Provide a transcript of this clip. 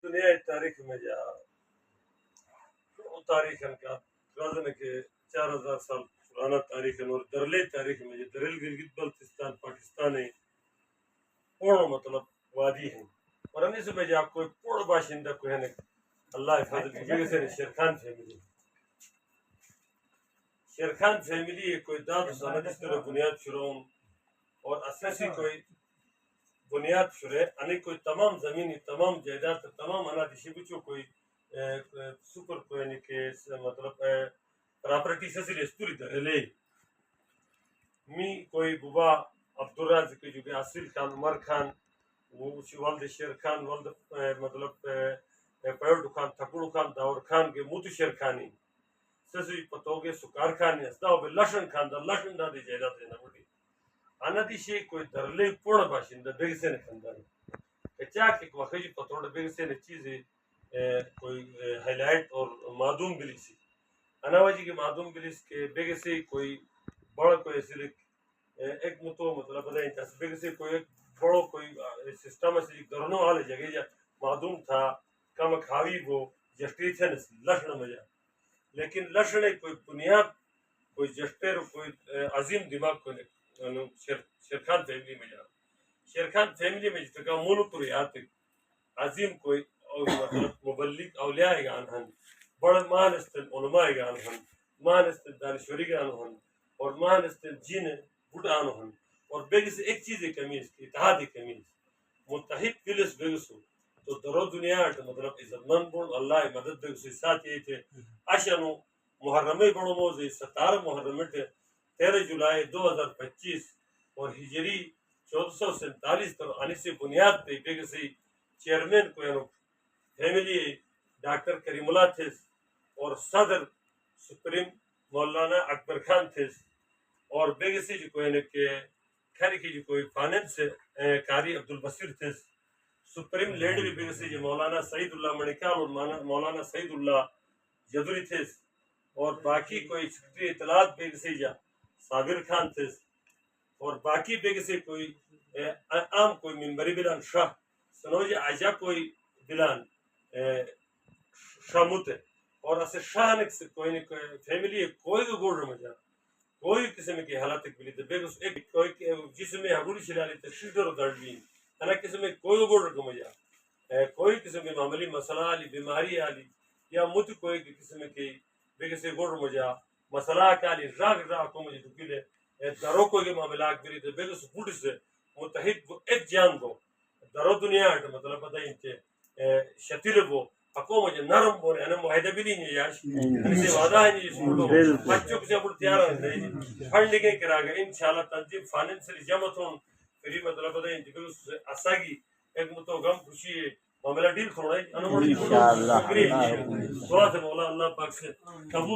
دنیا تاریخ میں جا تاریخ کا رازن کے 4000 سال پرانا تاریخ اور درلے تاریخ میں درل گلگت بلتستان پاکستان ہے پورا مطلب وادی ہیں اور انہیں سے میں جا کوئی پورا باشندہ کوئی ہے اللہ حفاظت کی جگہ سے شیرخان فیملی شیرخان فیملی کوئی داد سند اس طرح بنیاد شروع اور اساسی کوئی بنیاد شروع انہیں کوئی تمام زمینی تمام جائیداد تمام انا دیشی بچو کوئی سپر کوئی نہیں کہ مطلب پراپرٹی سے سلی استوری درلے می کوئی بابا عبدالراز کی جو کہ اصل خان عمر خان وہ والد شیر خان والد مطلب پیوڈ خان تھکوڑ خان داور خان کے موت شیر خانی سسوی پتوگے سکار خان استا و لشن خان دا لشن دا دی جائیداد دینا بڑی انا دیشی کوئی درلے پورا باشندہ بگسے نے خاندان کچا کہ وقتی پتوڑ بگسے نے چیزیں کوئی ہائی لائٹ اور معدوم بلیسی انا وجہ کہ معدوم بلیس کے بگسے کوئی بڑا کوئی ایسے ایک متو مطلب بتائیں تاس بگسے کوئی ایک بڑا کوئی سسٹم ایسے درنوں آلے جگہ جا معدوم تھا کم کھاوی وہ جسٹی تھے لشن مجا لیکن لشن کوئی بنیاد کوئی جسٹر کوئی عظیم دماغ کوئی شیرخان فیملی میں جا شیرخان فیملی میں جتنا مونو پریات عظیم کوئی مطلب مبلغ اولیاء گان ہن بڑا مان استن علماء گان ہن مان استن دانشوری گان ہن اور مان استن جن بڑھان ہن اور بیگ سے ایک چیز کمی اس کی اتحاد کمی متحد پلس بیگسو تو درو دنیا مطلب عزت مند بول اللہ مدد بیگسو ساتھ یہ تھے اشانو محرمی بڑو موزی 17 محرم 13 جولائی 2025 اور ہجری 1447 تر آنے سے بنیاد پہ بیگ سے چیئرمین کو فیملی ڈاکٹر کریم اللہ تھے اور صدر سپریم مولانا اکبر خان تھے اور بیگ سے جو کوئی کہ خیر کی جو کوئی فائننس قاری عبدالبصیر تھے سپریم لیڈر بیگ سے جو مولانا سعید اللہ منکال اور مولانا سعید اللہ جدوری تھے اور باقی کوئی سیکرٹری اطلاعات بیگ سے جا صابر خان تھے اور باقی بیگ سے کوئی عام کوئی ممبری بلان شاہ سنوج آجا کوئی بلان شاموت ہے اور اسے شاہ نے کوئی نہیں فیملی کوئی کو گوڑ رمجا کوئی قسم کی حالات بلی تھے بیگ اس ایک کوئی جس میں حبوری شلالی تشریدر و دردین انا قسم میں کوئی کو گوڑ رمجا کوئی قسم کی معاملی مسئلہ آلی بیماری آلی یا مت کوئی قسم کی بیگ سے گوڑ رمجا مسئلہ کالی راگ راگ کو مجھے دکیلے درو کوئی معاملات بلی تھے بیگ اس بوٹ سے متحد ایک جان کو درو دنیا مطلب پتہ ہی تھے شتیل وہ حکومت مجھے نرم بولے انا معاہدہ بھی نہیں ہے یاش اسے وعدہ ہے نہیں سنو بچوں سے بڑھ تیار ہے فنڈنگ کرا گا انشاءاللہ تنظیم فائنینشلی جمع تھون پھر مطلب پتہ ہی تھے اساگی ایک متو غم خوشی ہے معاملہ ڈیل تھوڑا ہے انشاءاللہ دعا سے مولا اللہ پاک سے قبول